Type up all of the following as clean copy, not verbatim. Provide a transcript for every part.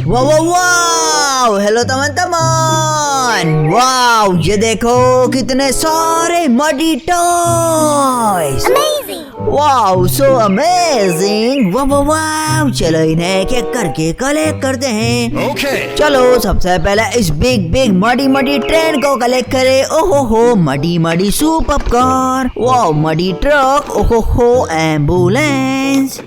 वाह वाह वाह, हेलो teman-teman। वाह, ये देखो कितने सारे मडी टॉयज। वाह, सो अमेजिंग। वाह वाह वाह, चलो इन्हें एक एक करके कलेक्ट करते हैं। चलो सबसे पहले इस बिग बिग मडी ट्रेन को कलेक्ट करें। ओहो हो, मडी सुपर कार। वाह, मडी ट्रक। ओहो हो, ambulance.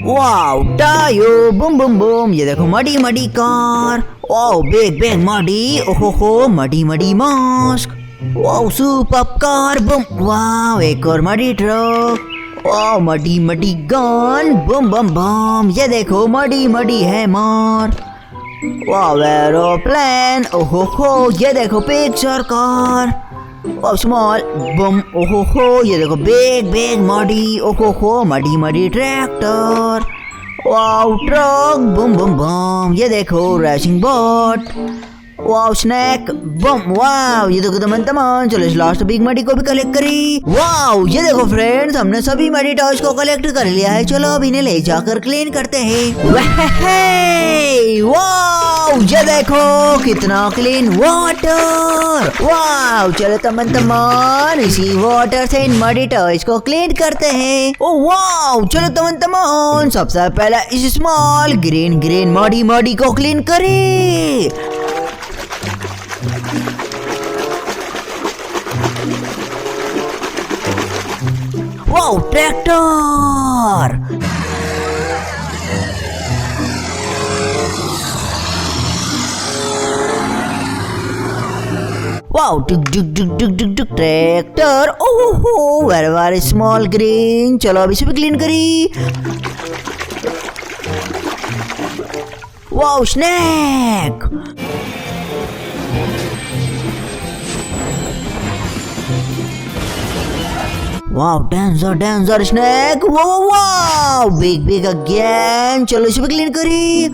Wow, Tayo, boom boom boom. ये देखो muddy car. Wow, big big muddy. ओहो हो, muddy mask. Wow, super car. Boom. Wow, एक और muddy truck. Wow, muddy gun. Boom bam bam. ये देखो मडी है मार। Wow, aeroplane. ओहो हो, ये देखो पिक्चर कार। Wow, small. बम। ओहो हो, ये देखो बिग मडी। ओहो हो, muddy tractor. Wow, truck. Bam bam bam. ये देखो racing boat. Wow, snack. Bam. Wow, ये देखो teman-teman, चलो इस लास्ट बिग मडी को भी कलेक्ट करी। वाओ, ये देखो फ्रेंड्स, हमने सभी मडी टॉयज को कलेक्ट कर लिया है। चलो अब इन्हें ले जाकर क्लीन करते हैं। वाओ, ये देखो कितना क्लीन वाटर। वाओ, चलो teman-teman, इसी वाटर से इन मडी टॉयज को क्लीन करते हैं। ओ वाओ, चलो teman-teman, सबसे पहले इस स्मॉल ग्रीन मडी को क्लीन करें। Wow, tractor. वाओ, टुक ट्रैक्टर। ओहो हो, वेरी स्मॉल ग्रीन। चलो अब इसे भी क्लीन करी। Wow, snake. Wow, danger snake. Wow, big again. चलो इसे भी क्लीन करी।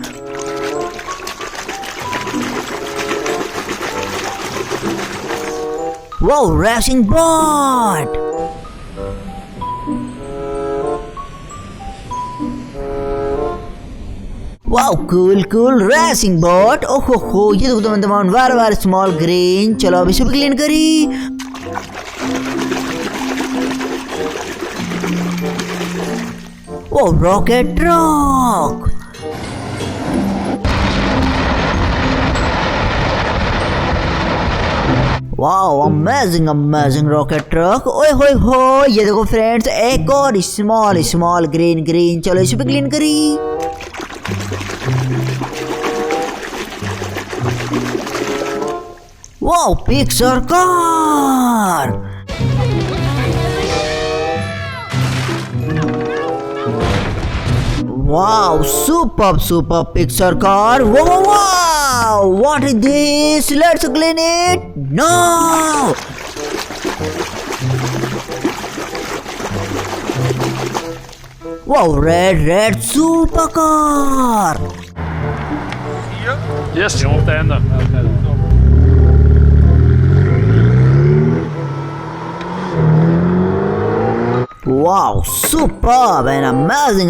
Wow, racing bot. Wow, cool racing bot. ओहो हो, ये तो teman-teman वार स्मॉल ग्रीन। चलो अब इसे भी क्लीन करी। Wow, rocket truck. Wow, amazing rocket truck. ओए होए हो, ये देखो फ्रेंड्स, एक और स्मॉल ग्रीन। चलो इसे भी क्लीन करी। Wow, picture car. Wow, super picture car. Wow, what is this? Let's clean it. No. Wow, red super car. Yes, op het einde. Wow, superb and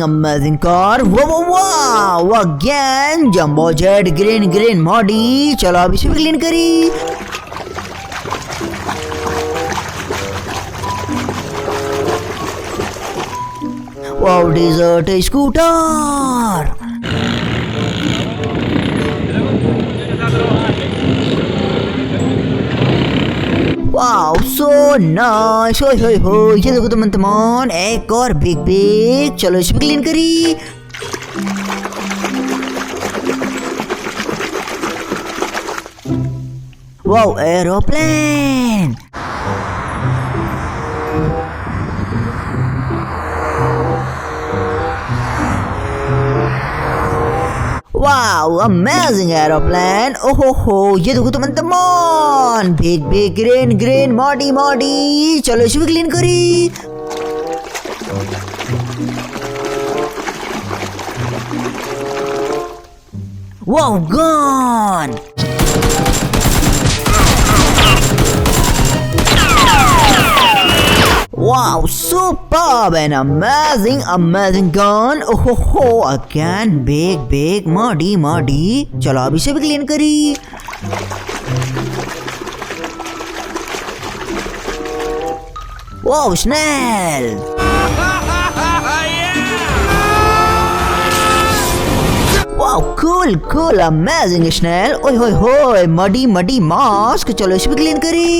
amazing car. Wow, again jumbo jet green modi. चलो अब इसे भी clean करी। Wow, desert scooter. Wow, so nice. होय हो, ये देखो teman-teman, एक और बिग। चलो इसे भी क्लीन करी। Wow, aeroplane. Wow, amazing aeroplane. ओहो हो, ये देखो teman-teman, बिग ग्रीन मॉडी। चलो इसे भी क्लीन करी। Wow, gun. Wow, superb and amazing gun. Oh ho, again big muddy. चलो अब इसे भी क्लीन करी. Wow, Snell. Wow, cool, amazing Snell. ओए होए मडी मास्क. चलो इसे भी क्लीन करी.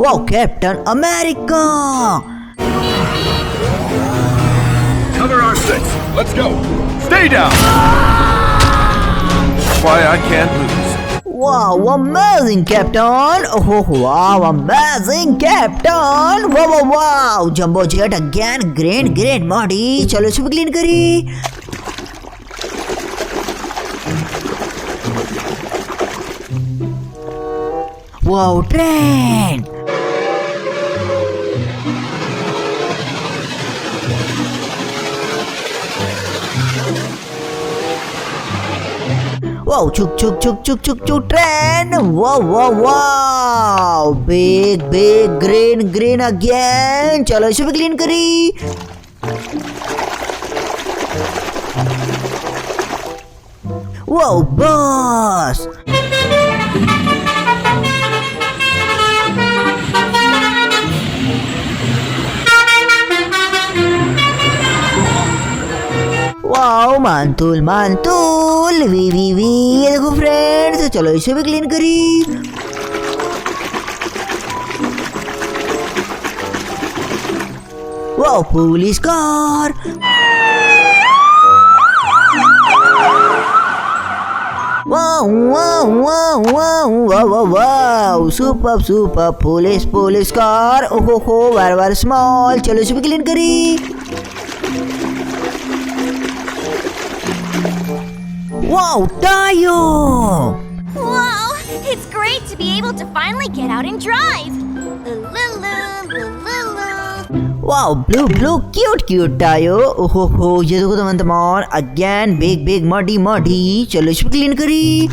Wow, Captain America. Cover our six. Let's go. Stay down. Why I can't lose. Wow, amazing Captain. Oh, wow, amazing Captain. Wow. Jumbo jet again. Great Marty. चलो इसे भी clean करी. Wow, train. Wow, chuk train. Wow. Big green again. चलो इसे भी clean करी. Wow, boss. Wow मानतुल we ये देखो फ्रेंड्स. चलो इसे भी क्लीन करी. Wow police car. Wow super police car. ओहो बार स्मॉल. चलो इसे भी क्लीन करी. Wow, Tayo! Wow, it's great to be able to finally get out and drive. Wow, blue, cute Tayo. Oh, ये देखो teman-teman. Again, big muddy. चलो इसे clean करी.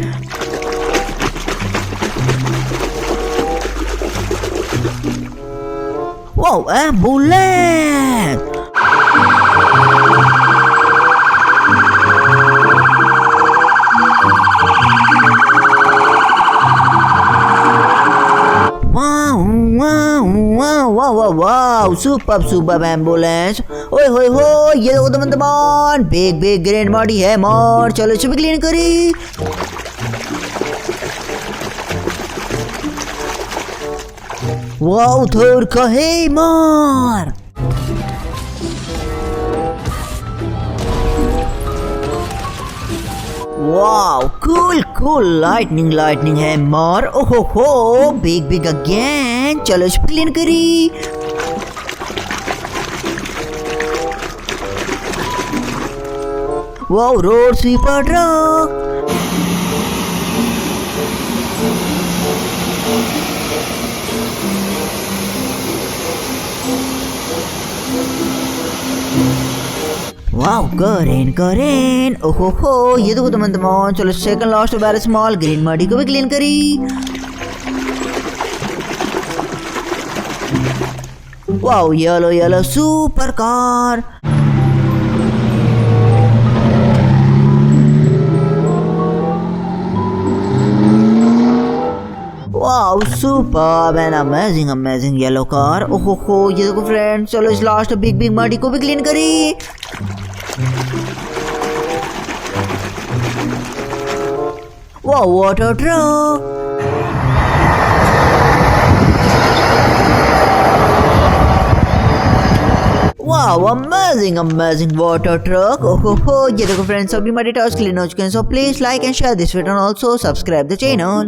Wow, ambulance. Wow, super ambulance. ओए होए ये देखो teman-teman. Big ग्रैंड बॉडी है मोर. चलो इसे भी क्लीन करी. वाओ थोर का है मोर. वाओ cool lightning है मोर. ओहो बिग अगेन. चलो इसे क्लीन करी. Wow road sweeper truck. Wow करेन. ओहो ये देखो teman-teman. चलो second last very small green muddy को भी क्लीन करी. Wow yellow super car. Wow super and amazing yellow car. ओहो ये देखो फ्रेंड्स. चलो इस लास्ट बिग मडी को भी क्लीन करी. Wow, water truck. Wow, amazing water truck. Oh, ये देखो फ्रेंड्स. सभी हमारे टास्क क्लीन हो चुके हैं. So please like and share this video and also subscribe the channel.